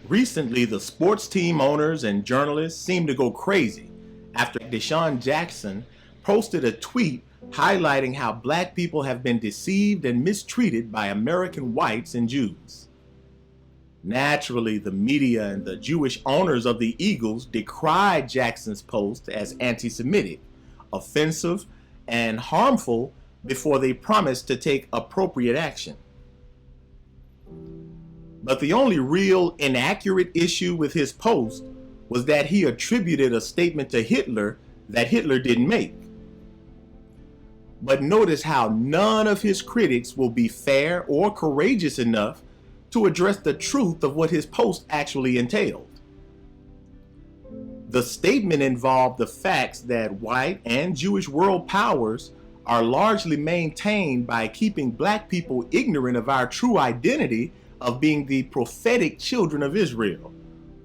Recently, the sports team owners and journalists seem to go crazy after DeSean Jackson posted a tweet highlighting how black people have been deceived and mistreated by American whites and Jews. Naturally, the media and the Jewish owners of the Eagles decried Jackson's post as anti-Semitic, offensive, and harmful before they promised to take appropriate action. But the only real inaccurate issue with his post was that he attributed a statement to Hitler that Hitler didn't make. But notice how none of his critics will be fair or courageous enough to address the truth of what his post actually entailed. The statement involved the facts that white and Jewish world powers are largely maintained by keeping black people ignorant of our true identity of being the prophetic children of Israel,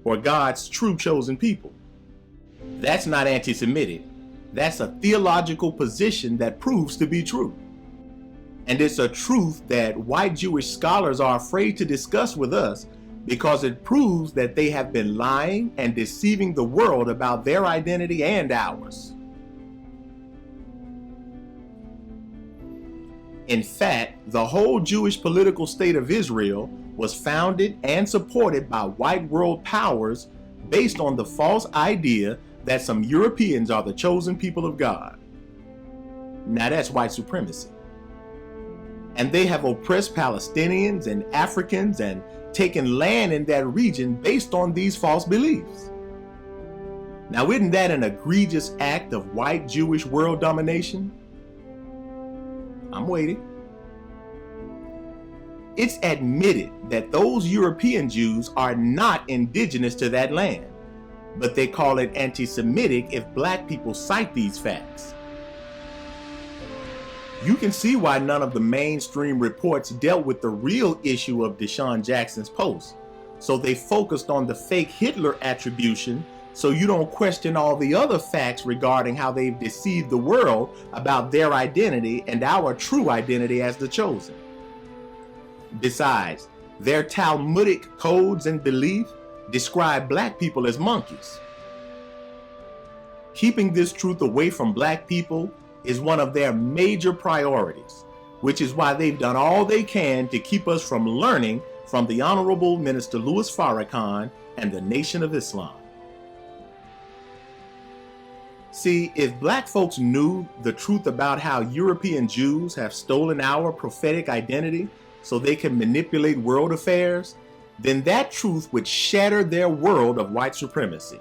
or God's true chosen people. That's not anti-Semitic. That's a theological position that proves to be true. And it's a truth that white Jewish scholars are afraid to discuss with us because it proves that they have been lying and deceiving the world about their identity and ours. In fact, the whole Jewish political state of Israel was founded and supported by white world powers based on the false idea that some Europeans are the chosen people of God. Now that's white supremacy. And they have oppressed Palestinians and Africans and taken land in that region based on these false beliefs. Now, isn't that an egregious act of white Jewish world domination? I'm waiting. It's admitted that those European Jews are not indigenous to that land, but they call it anti-Semitic if black people cite these facts. You can see why none of the mainstream reports dealt with the real issue of DeSean Jackson's post. So they focused on the fake Hitler attribution so you don't question all the other facts regarding how they've deceived the world about their identity and our true identity as the chosen. Besides, their Talmudic codes and beliefs describe black people as monkeys. Keeping this truth away from black people is one of their major priorities, which is why they've done all they can to keep us from learning from the Honorable Minister Louis Farrakhan and the Nation of Islam. See, if black folks knew the truth about how European Jews have stolen our prophetic identity so they can manipulate world affairs, then that truth would shatter their world of white supremacy.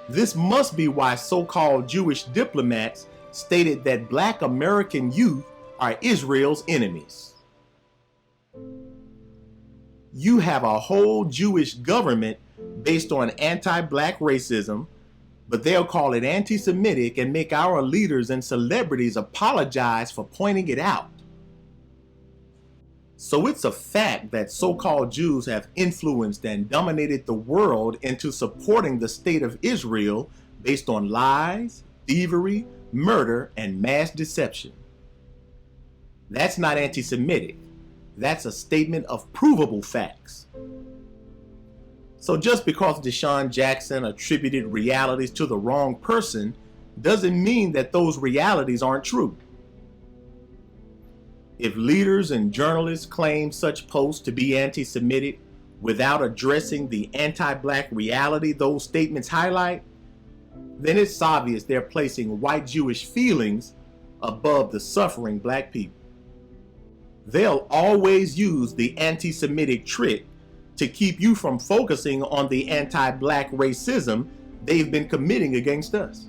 This must be why so-called Jewish diplomats stated that black American youth are Israel's enemies. You have a whole Jewish government based on anti-black racism, but they'll call it anti-Semitic and make our leaders and celebrities apologize for pointing it out. So it's a fact that so-called Jews have influenced and dominated the world into supporting the state of Israel based on lies, thievery, murder, and mass deception. That's not anti-Semitic. That's a statement of provable facts. So just because DeSean Jackson attributed realities to the wrong person doesn't mean that those realities aren't true. If leaders and journalists claim such posts to be anti-Semitic without addressing the anti-black reality those statements highlight, then it's obvious they're placing white Jewish feelings above the suffering black people. They'll always use the anti-Semitic trick to keep you from focusing on the anti-black racism they've been committing against us.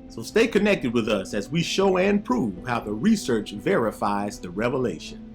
So stay connected with us as we show and prove how the research verifies the revelation.